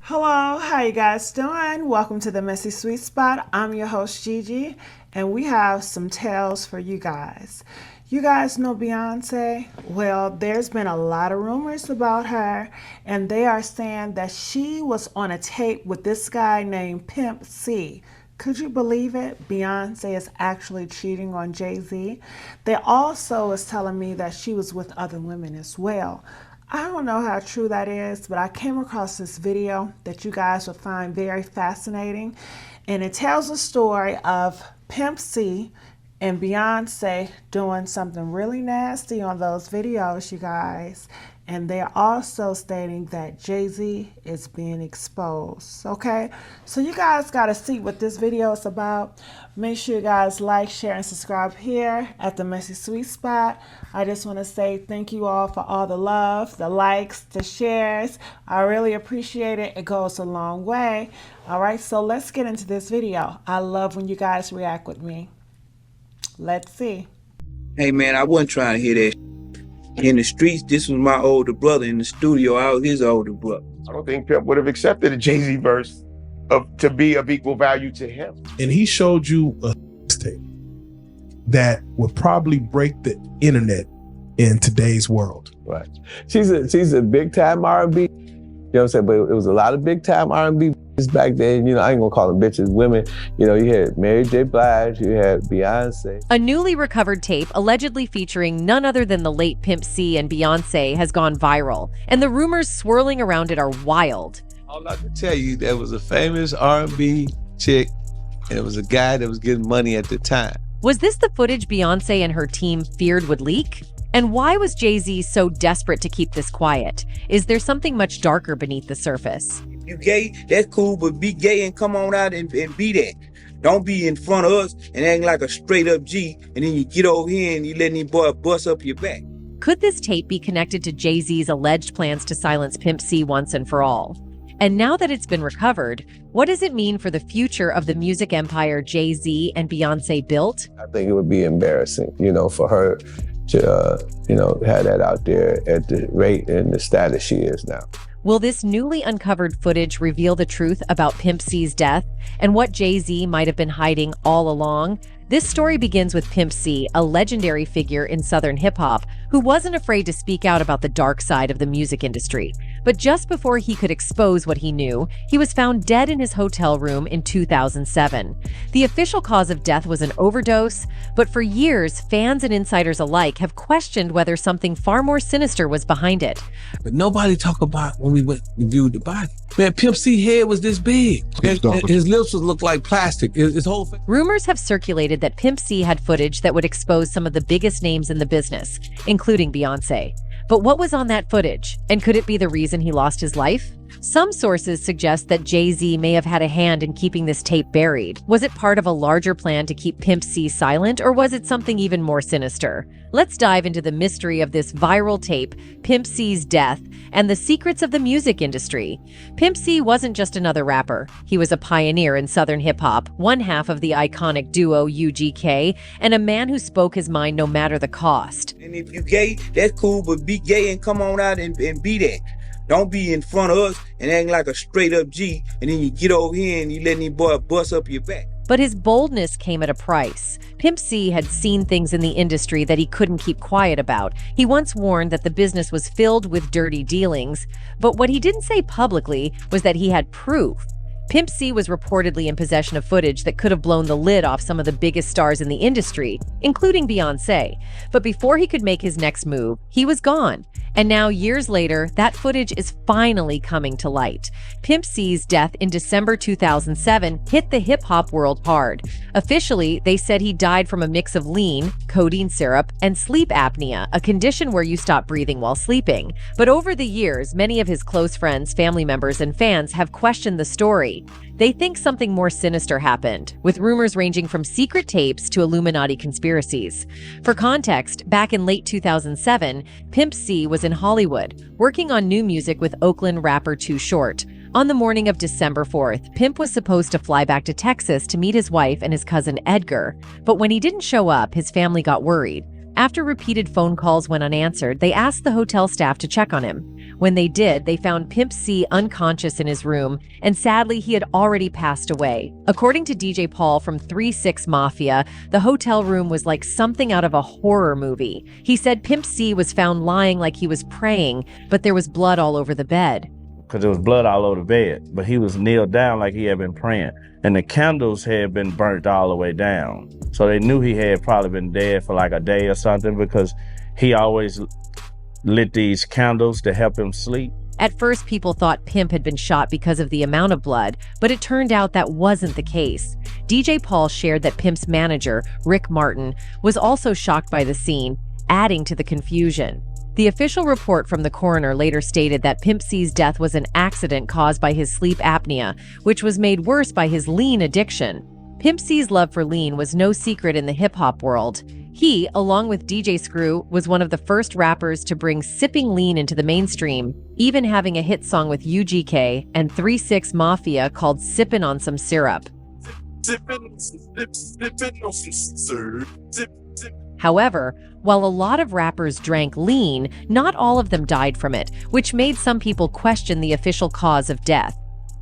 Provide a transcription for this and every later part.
Hello, how you guys doing? Welcome to the Messy Sweet Spot. I'm your host Gigi, and we have some tales for you guys. You guys know Beyonce? Well, there's been a lot of rumors about her, and they are saying that she was on a tape with this guy named Pimp C. Could you believe it? Beyonce is actually cheating on Jay-Z. They also is telling me that she was with other women as well. I don't know how true that is, but I came across this video that you guys will find very fascinating. And it tells the story of Pimp C and Beyonce doing something really nasty on those videos, you guys. And they're also stating that Jay-Z is being exposed, okay? So you guys got to see what this video is about. Make sure you guys like, share, and subscribe here at the Messy Sweet Spot. I just want to say thank you all for all the love, the likes, the shares. I really appreciate it. It goes a long way. All right, so let's get into this video. I love when you guys react with me. Let's see. Hey man, I wasn't trying to hear that. In the streets, this was my older brother. In the studio, I was his older brother. I don't think Pimp would have accepted a Jay-Z verse to be of equal value to him. And he showed you a tape that would probably break the internet in today's world. Right. She's a big time R&B. You know what I'm saying? But it was a lot of big time R&B back then. You know, I ain't gonna call them bitches, women. You know, you had Mary J. Blige, you had Beyonce. A newly recovered tape allegedly featuring none other than the late Pimp C and Beyonce has gone viral, and the rumors swirling around it are wild. All I can tell you, there was a famous R&B chick, and it was a guy that was getting money at the time. Was this the footage Beyonce and her team feared would leak? And why was Jay-Z so desperate to keep this quiet? Is there something much darker beneath the surface? If you gay, that's cool, but be gay and come on out and be that. Don't be in front of us and acting like a straight up G, and then you get over here and you letting these boy bust up your back. Could this tape be connected to Jay-Z's alleged plans to silence Pimp C once and for all? And now that it's been recovered, what does it mean for the future of the music empire Jay-Z and Beyonce built? I think it would be embarrassing, you know, for her to, you know, have that out there at the rate and the status she is now. Will this newly uncovered footage reveal the truth about Pimp C's death and what Jay-Z might have been hiding all along? This story begins with Pimp C, a legendary figure in Southern hip-hop who wasn't afraid to speak out about the dark side of the music industry. But just before he could expose what he knew, he was found dead in his hotel room in 2007. The official cause of death was an overdose, but for years, fans and insiders alike have questioned whether something far more sinister was behind it. But nobody talk about when we went and viewed the body. Man, Pimp C head was this big. His lips would look like plastic. His whole face. Rumors have circulated that Pimp C had footage that would expose some of the biggest names in the business, including Beyonce. But what was on that footage? And could it be the reason he lost his life? Some sources suggest that Jay-Z may have had a hand in keeping this tape buried. Was it part of a larger plan to keep Pimp C silent, or was it something even more sinister? Let's dive into the mystery of this viral tape, Pimp C's death, and the secrets of the music industry. Pimp C wasn't just another rapper. He was a pioneer in Southern hip-hop, one half of the iconic duo UGK, and a man who spoke his mind no matter the cost. And if you gay, that's cool, but be gay and come on out and be that. Don't be in front of us and acting like a straight up G, and then you get over here and you letting these boy bust up your back. But his boldness came at a price. Pimp C had seen things in the industry that he couldn't keep quiet about. He once warned that the business was filled with dirty dealings, but what he didn't say publicly was that he had proof. Pimp C was reportedly in possession of footage that could have blown the lid off some of the biggest stars in the industry, including Beyonce. But before he could make his next move, he was gone. And now, years later, that footage is finally coming to light. Pimp C's death in December 2007 hit the hip-hop world hard. Officially, they said he died from a mix of lean, codeine syrup, and sleep apnea, a condition where you stop breathing while sleeping. But over the years, many of his close friends, family members, and fans have questioned the story. They think something more sinister happened, with rumors ranging from secret tapes to Illuminati conspiracies. For context, back in late 2007, Pimp C was in Hollywood, working on new music with Oakland rapper Too Short. On the morning of December 4th, Pimp was supposed to fly back to Texas to meet his wife and his cousin Edgar. But when he didn't show up, his family got worried. After repeated phone calls went unanswered, they asked the hotel staff to check on him. When they did, they found Pimp C unconscious in his room, and sadly, he had already passed away. According to DJ Paul from 3-6 Mafia, the hotel room was like something out of a horror movie. He said Pimp C was found lying like he was praying, but there was blood all over the bed. Because there was blood all over the bed, but he was kneeled down like he had been praying. And the candles had been burnt all the way down. So they knew he had probably been dead for like a day or something, because he always lit these candles to help him sleep. At first, people thought Pimp had been shot because of the amount of blood, but it turned out that wasn't the case. DJ Paul shared that Pimp's manager, Rick Martin, was also shocked by the scene, adding to the confusion. The official report from the coroner later stated that Pimp C's death was an accident caused by his sleep apnea, which was made worse by his lean addiction. Pimp C's love for lean was no secret in the hip-hop world. He, along with DJ Screw, was one of the first rappers to bring sipping lean into the mainstream, even having a hit song with UGK and 3-6 Mafia called Sippin' on Some Syrup. However, while a lot of rappers drank lean, not all of them died from it, which made some people question the official cause of death.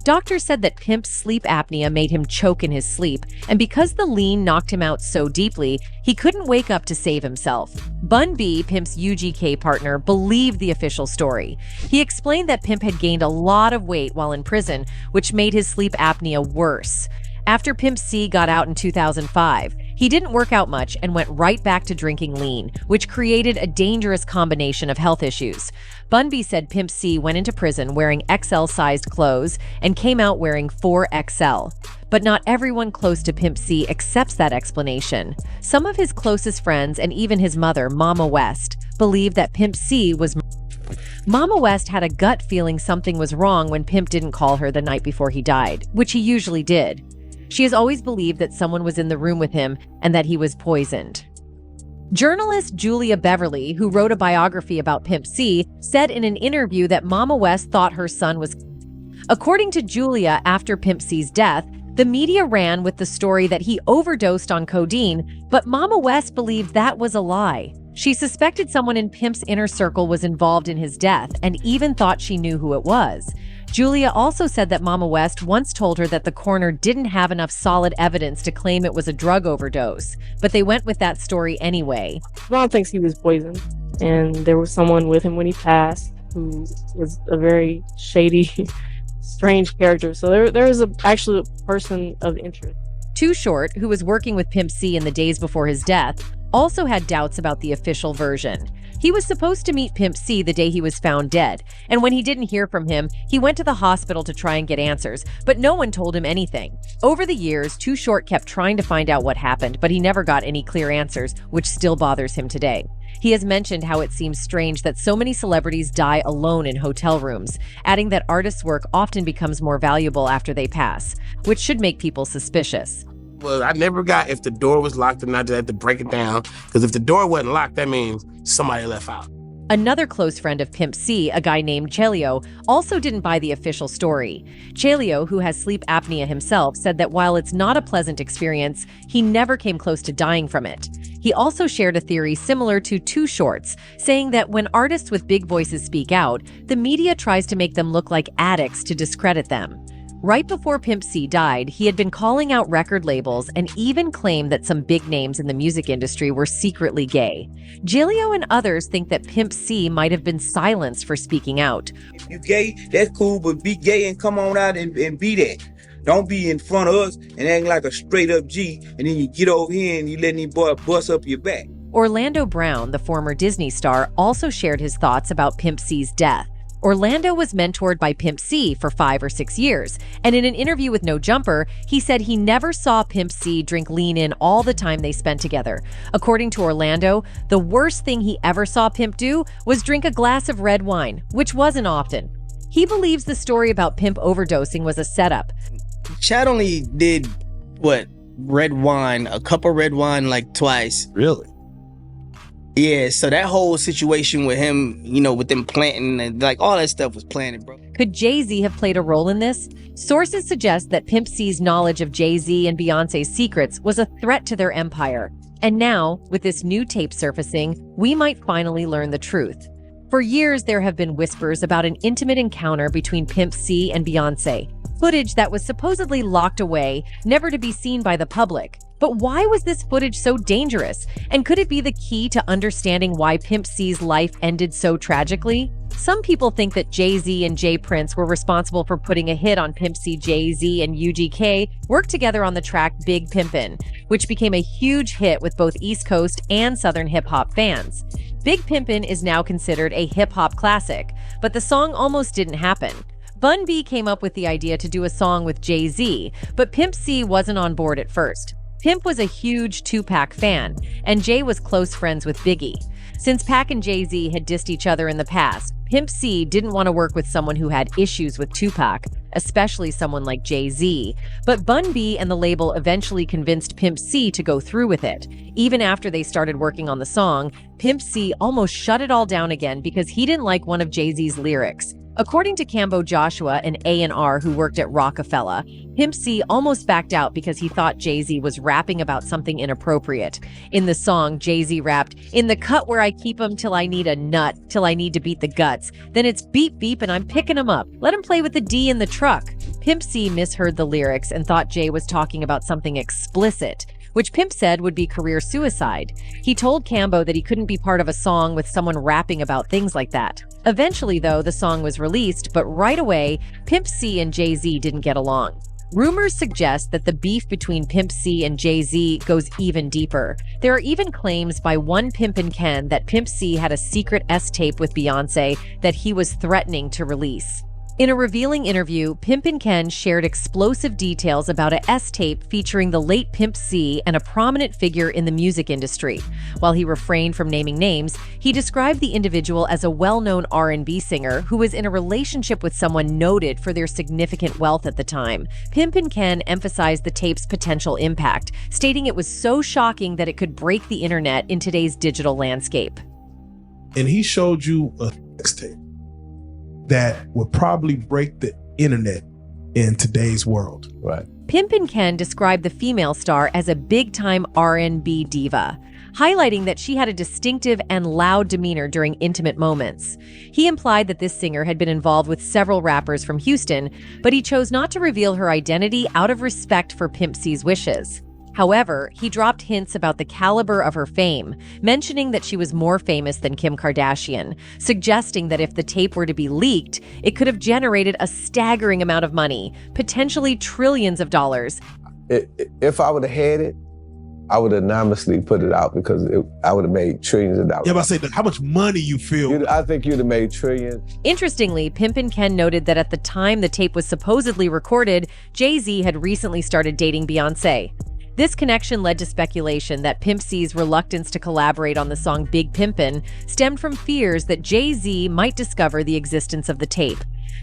Doctors said that Pimp's sleep apnea made him choke in his sleep, and because the lean knocked him out so deeply, he couldn't wake up to save himself. Bun B, Pimp's UGK partner, believed the official story. He explained that Pimp had gained a lot of weight while in prison, which made his sleep apnea worse. After Pimp C got out in 2005, he didn't work out much and went right back to drinking lean, which created a dangerous combination of health issues. Bun B said Pimp C went into prison wearing XL-sized clothes and came out wearing 4XL. But not everyone close to Pimp C accepts that explanation. Some of his closest friends and even his mother, Mama West, believe that Pimp C was... Mama West had a gut feeling something was wrong when Pimp didn't call her the night before he died, which he usually did. She has always believed that someone was in the room with him and that he was poisoned. Journalist Julia Beverly, who wrote a biography about Pimp C, said in an interview that Mama West thought her son was... According to Julia, after Pimp C's death, the media ran with the story that he overdosed on codeine, but Mama West believed that was a lie. She suspected someone in Pimp's inner circle was involved in his death and even thought she knew who it was. Julia also said that Mama West once told her that the coroner didn't have enough solid evidence to claim it was a drug overdose, but they went with that story anyway. Mom thinks he was poisoned, and there was someone with him when he passed who was a very shady, strange character. So there is actually a person of interest. Too Short, who was working with Pimp C in the days before his death, also had doubts about the official version. He was supposed to meet Pimp C the day he was found dead, and when he didn't hear from him, he went to the hospital to try and get answers, but no one told him anything. Over the years, Too Short kept trying to find out what happened, but he never got any clear answers, which still bothers him today. He has mentioned how it seems strange that so many celebrities die alone in hotel rooms, adding that artists' work often becomes more valuable after they pass, which should make people suspicious. Well, I never got if the door was locked and I just had to break it down. Because if the door wasn't locked, that means somebody left out. Another close friend of Pimp C, a guy named Chelio, also didn't buy the official story. Chelio, who has sleep apnea himself, said that while it's not a pleasant experience, he never came close to dying from it. He also shared a theory similar to Too Short's, saying that when artists with big voices speak out, the media tries to make them look like addicts to discredit them. Right before Pimp C died, he had been calling out record labels and even claimed that some big names in the music industry were secretly gay. Gilio and others think that Pimp C might have been silenced for speaking out. If you gay, that's cool, but be gay and come on out and be that. Don't be in front of us and act like a straight up G, and then you get over here and you let any boy bust up your back. Orlando Brown, the former Disney star, also shared his thoughts about Pimp C's death. Orlando was mentored by Pimp C for 5 or 6 years, and in an interview with No Jumper, he said he never saw Pimp C drink lean in all the time they spent together. According to Orlando, the worst thing he ever saw Pimp do was drink a glass of red wine, which wasn't often. He believes the story about Pimp overdosing was a setup. Chad only did, red wine, a cup of red wine like twice. Really? Yeah, so that whole situation with him, with them planting and all that stuff was planted, bro. Could Jay-Z have played a role in this? Sources suggest that Pimp C's knowledge of Jay-Z and Beyonce's secrets was a threat to their empire. And now, with this new tape surfacing, we might finally learn the truth. For years, there have been whispers about an intimate encounter between Pimp C and Beyonce, footage that was supposedly locked away, never to be seen by the public. But why was this footage so dangerous? And could it be the key to understanding why Pimp C's life ended so tragically? Some people think that Jay-Z and J. Prince were responsible for putting a hit on Pimp C. Jay-Z and UGK worked together on the track Big Pimpin', which became a huge hit with both East Coast and Southern hip-hop fans. Big Pimpin' is now considered a hip-hop classic, but the song almost didn't happen. Bun B came up with the idea to do a song with Jay-Z, but Pimp C wasn't on board at first. Pimp was a huge Tupac fan, and Jay was close friends with Biggie. Since Pac and Jay-Z had dissed each other in the past, Pimp C didn't want to work with someone who had issues with Tupac, especially someone like Jay-Z. But Bun B and the label eventually convinced Pimp C to go through with it. Even after they started working on the song, Pimp C almost shut it all down again because he didn't like one of Jay-Z's lyrics. According to Cambo Joshua, an A&R who worked at Rockefeller, Pimp C almost backed out because he thought Jay-Z was rapping about something inappropriate. In the song, Jay-Z rapped, "In the cut where I keep 'em till I need a nut, till I need to beat the guts. Then it's beep beep and I'm picking 'em up. Let 'em play with the D in the truck." Pimp C misheard the lyrics and thought Jay was talking about something explicit, which Pimp said would be career suicide. He told Cambo that he couldn't be part of a song with someone rapping about things like that. Eventually, though, the song was released, but right away, Pimp C and Jay-Z didn't get along. Rumors suggest that the beef between Pimp C and Jay-Z goes even deeper. There are even claims by one Pimpin' Ken that Pimp C had a secret S-tape with Beyonce that he was threatening to release. In a revealing interview, Pimpin' Ken shared explosive details about a S-tape featuring the late Pimp C and a prominent figure in the music industry. While he refrained from naming names, he described the individual as a well-known R&B singer who was in a relationship with someone noted for their significant wealth at the time. Pimpin' Ken emphasized the tape's potential impact, stating it was so shocking that it could break the internet in today's digital landscape. And he showed you a sex tape that would probably break the internet in today's world. Right. Pimpin' Ken described the female star as a big-time R&B diva, highlighting that she had a distinctive and loud demeanor during intimate moments. He implied that this singer had been involved with several rappers from Houston, but he chose not to reveal her identity out of respect for Pimp C's wishes. However, he dropped hints about the caliber of her fame, mentioning that she was more famous than Kim Kardashian, suggesting that if the tape were to be leaked, it could have generated a staggering amount of money, potentially trillions of dollars. If I would have had it, I would anonymously put it out because I would have made trillions of dollars. Yeah, but I say, how much money you feel? I think you'd have made trillions. Interestingly, Pimpin' Ken noted that at the time the tape was supposedly recorded, Jay-Z had recently started dating Beyonce. This connection led to speculation that Pimp C's reluctance to collaborate on the song Big Pimpin' stemmed from fears that Jay-Z might discover the existence of the tape.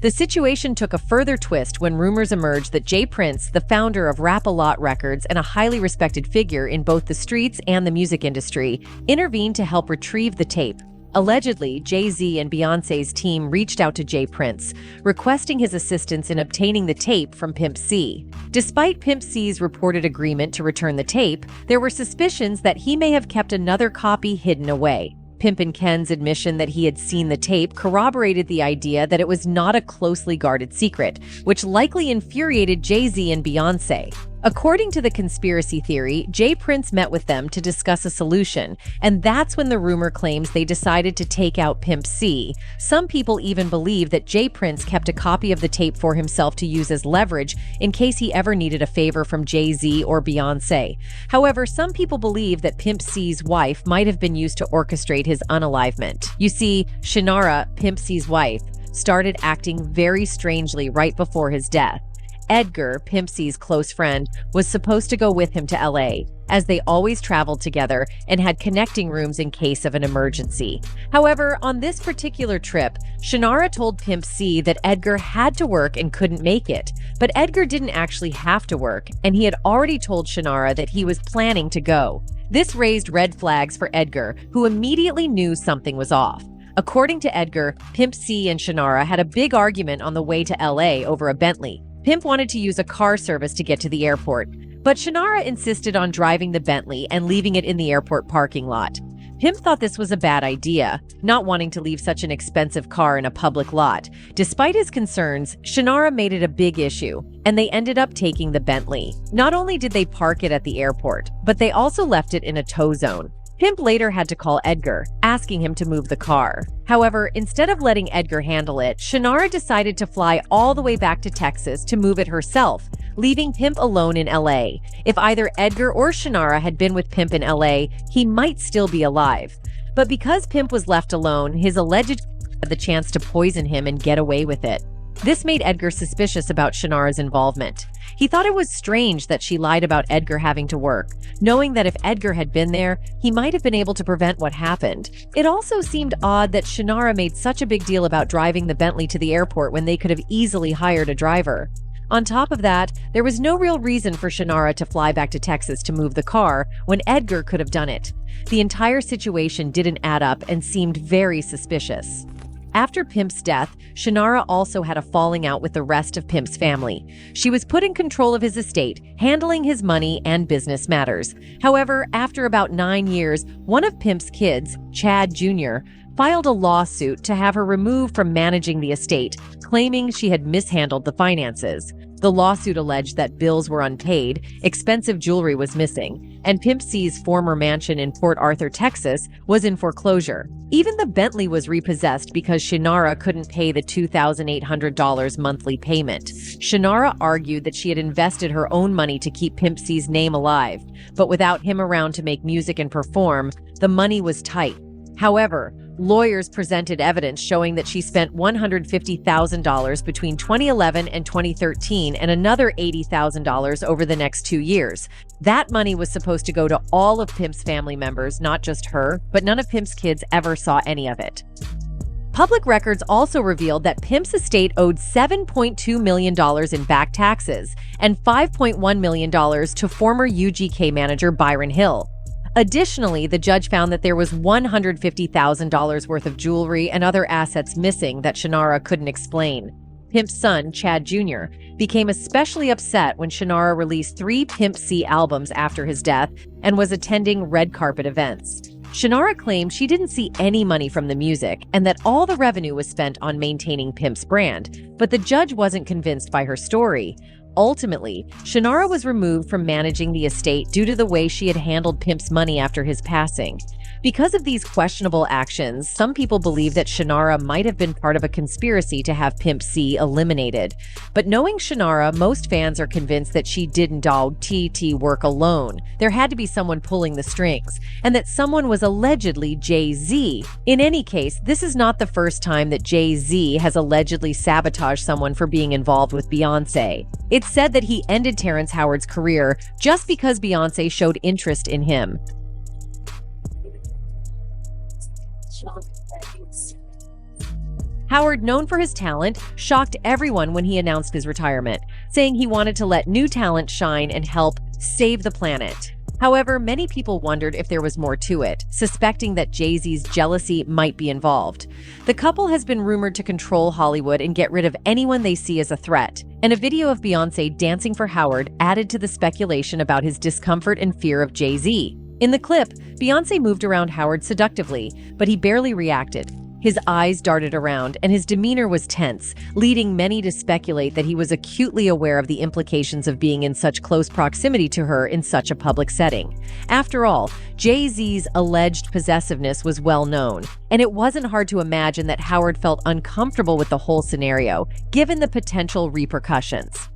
The situation took a further twist when rumors emerged that J. Prince, the founder of Rap-A-Lot Records and a highly respected figure in both the streets and the music industry, intervened to help retrieve the tape. Allegedly, Jay-Z and Beyonce's team reached out to J. Prince, requesting his assistance in obtaining the tape from Pimp C. Despite Pimp C's reported agreement to return the tape, there were suspicions that he may have kept another copy hidden away. Pimpin' Ken's admission that he had seen the tape corroborated the idea that it was not a closely guarded secret, which likely infuriated Jay-Z and Beyonce. According to the conspiracy theory, J. Prince met with them to discuss a solution, and that's when the rumor claims they decided to take out Pimp C. Some people even believe that J. Prince kept a copy of the tape for himself to use as leverage in case he ever needed a favor from Jay-Z or Beyonce. However, some people believe that Pimp C's wife might have been used to orchestrate his unalivement. You see, Shinara, Pimp C's wife, started acting very strangely right before his death. Edgar, Pimp C's close friend, was supposed to go with him to LA, as they always traveled together and had connecting rooms in case of an emergency. However, on this particular trip, Shinara told Pimp C that Edgar had to work and couldn't make it. But Edgar didn't actually have to work, and he had already told Shinara that he was planning to go. This raised red flags for Edgar, who immediately knew something was off. According to Edgar, Pimp C and Shinara had a big argument on the way to LA over a Bentley. Pimp wanted to use a car service to get to the airport, But Shannara insisted on driving the Bentley and leaving it in the airport parking lot. Pimp thought this was a bad idea, not wanting to leave such an expensive car in a public lot. Despite his concerns, Shannara made it a big issue, and they ended up taking the Bentley. Not only did they park it at the airport, but they also left it in a tow zone. Pimp later had to call Edgar, asking him to move the car. However, instead of letting Edgar handle it, Shannara decided to fly all the way back to Texas to move it herself, leaving Pimp alone in LA. If either Edgar or Shannara had been with Pimp in LA, he might still be alive. But because Pimp was left alone, his alleged had the chance to poison him and get away with it. This made Edgar suspicious about Shannara's involvement. He thought it was strange that she lied about Edgar having to work, knowing that if Edgar had been there, he might have been able to prevent what happened. It also seemed odd that Shannara made such a big deal about driving the Bentley to the airport when they could have easily hired a driver. On top of that, there was no real reason for Shannara to fly back to Texas to move the car when Edgar could have done it. The entire situation didn't add up and seemed very suspicious. After Pimp's death, Shannara also had a falling out with the rest of Pimp's family. She was put in control of his estate, handling his money and business matters. However, after about 9 years, one of Pimp's kids, Chad Jr., filed a lawsuit to have her removed from managing the estate, claiming she had mishandled the finances. The lawsuit alleged that bills were unpaid, expensive jewelry was missing, and Pimp C's former mansion in Port Arthur, Texas, was in foreclosure. Even the Bentley was repossessed because Shannara couldn't pay the $2,800 monthly payment. Shannara argued that she had invested her own money to keep Pimp C's name alive, but without him around to make music and perform, the money was tight. However, lawyers presented evidence showing that she spent $150,000 between 2011 and 2013 and another $80,000 over the next 2 years. That money was supposed to go to all of Pimp's family members, not just her, but none of Pimp's kids ever saw any of it. Public records also revealed that Pimp's estate owed $7.2 million in back taxes and $5.1 million to former UGK manager Byron Hill. Additionally, the judge found that there was $150,000 worth of jewelry and other assets missing that Shannara couldn't explain. Pimp's son, Chad Jr., became especially upset when Shannara released 3 Pimp C albums after his death and was attending red carpet events. Shannara claimed she didn't see any money from the music and that all the revenue was spent on maintaining Pimp's brand, but the judge wasn't convinced by her story. Ultimately, Shannara was removed from managing the estate due to the way she had handled Pimp's money after his passing. Because of these questionable actions, some people believe that Shannara might have been part of a conspiracy to have Pimp C eliminated. But knowing Shannara, most fans are convinced that she didn't do TT work alone. There had to be someone pulling the strings, and that someone was allegedly Jay-Z. In any case, this is not the first time that Jay-Z has allegedly sabotaged someone for being involved with Beyonce. It's said that he ended Terrence Howard's career just because Beyonce showed interest in him. Howard, known for his talent, shocked everyone when he announced his retirement, saying he wanted to let new talent shine and help save the planet. However, many people wondered if there was more to it, suspecting that Jay-Z's jealousy might be involved. The couple has been rumored to control Hollywood and get rid of anyone they see as a threat, and a video of Beyonce dancing for Howard added to the speculation about his discomfort and fear of Jay-Z. In the clip, Beyonce moved around Howard seductively, but he barely reacted. His eyes darted around, and his demeanor was tense, leading many to speculate that he was acutely aware of the implications of being in such close proximity to her in such a public setting. After all, Jay-Z's alleged possessiveness was well known, and it wasn't hard to imagine that Howard felt uncomfortable with the whole scenario, given the potential repercussions.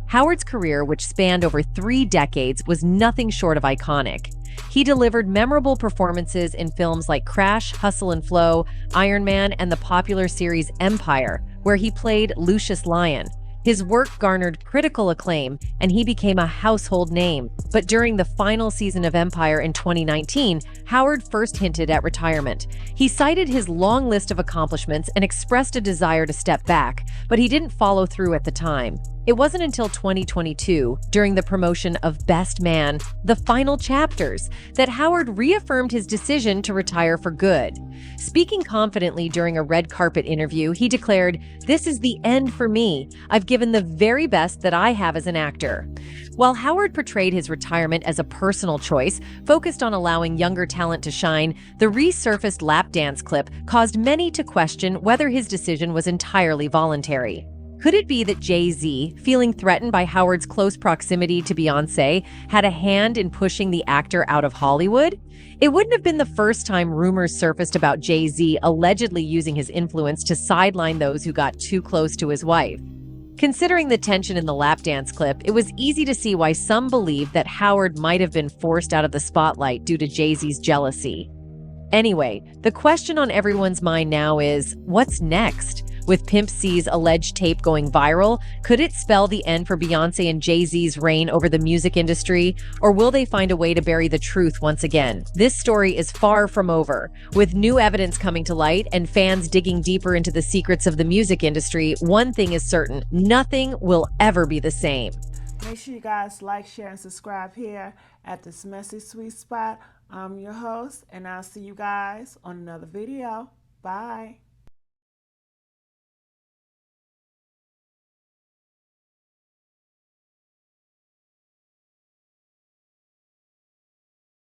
Howard's career, which spanned over 3 decades, was nothing short of iconic. He delivered memorable performances in films like Crash, Hustle and Flow, Iron Man, and the popular series Empire, where he played Lucius Lyon. His work garnered critical acclaim, and he became a household name. But during the final season of Empire in 2019, Howard first hinted at retirement. He cited his long list of accomplishments and expressed a desire to step back, but he didn't follow through at the time. It wasn't until 2022, during the promotion of Best Man, the final chapters, that Howard reaffirmed his decision to retire for good. Speaking confidently during a red carpet interview, he declared, "This is the end for me. I've given the very best that I have as an actor." While Howard portrayed his retirement as a personal choice, focused on allowing younger talent to shine, the resurfaced lap dance clip caused many to question whether his decision was entirely voluntary. Could it be that Jay-Z, feeling threatened by Howard's close proximity to Beyonce, had a hand in pushing the actor out of Hollywood? It wouldn't have been the first time rumors surfaced about Jay-Z allegedly using his influence to sideline those who got too close to his wife. Considering the tension in the lap dance clip, it was easy to see why some believed that Howard might have been forced out of the spotlight due to Jay-Z's jealousy. Anyway, the question on everyone's mind now is, what's next? With Pimp C's alleged tape going viral, could it spell the end for Beyonce and Jay-Z's reign over the music industry? Or will they find a way to bury the truth once again? This story is far from over. With new evidence coming to light and fans digging deeper into the secrets of the music industry, one thing is certain: nothing will ever be the same. Make sure you guys like, share, and subscribe here at this Messy Sweet Spot. I'm your host, and I'll see you guys on another video. Bye.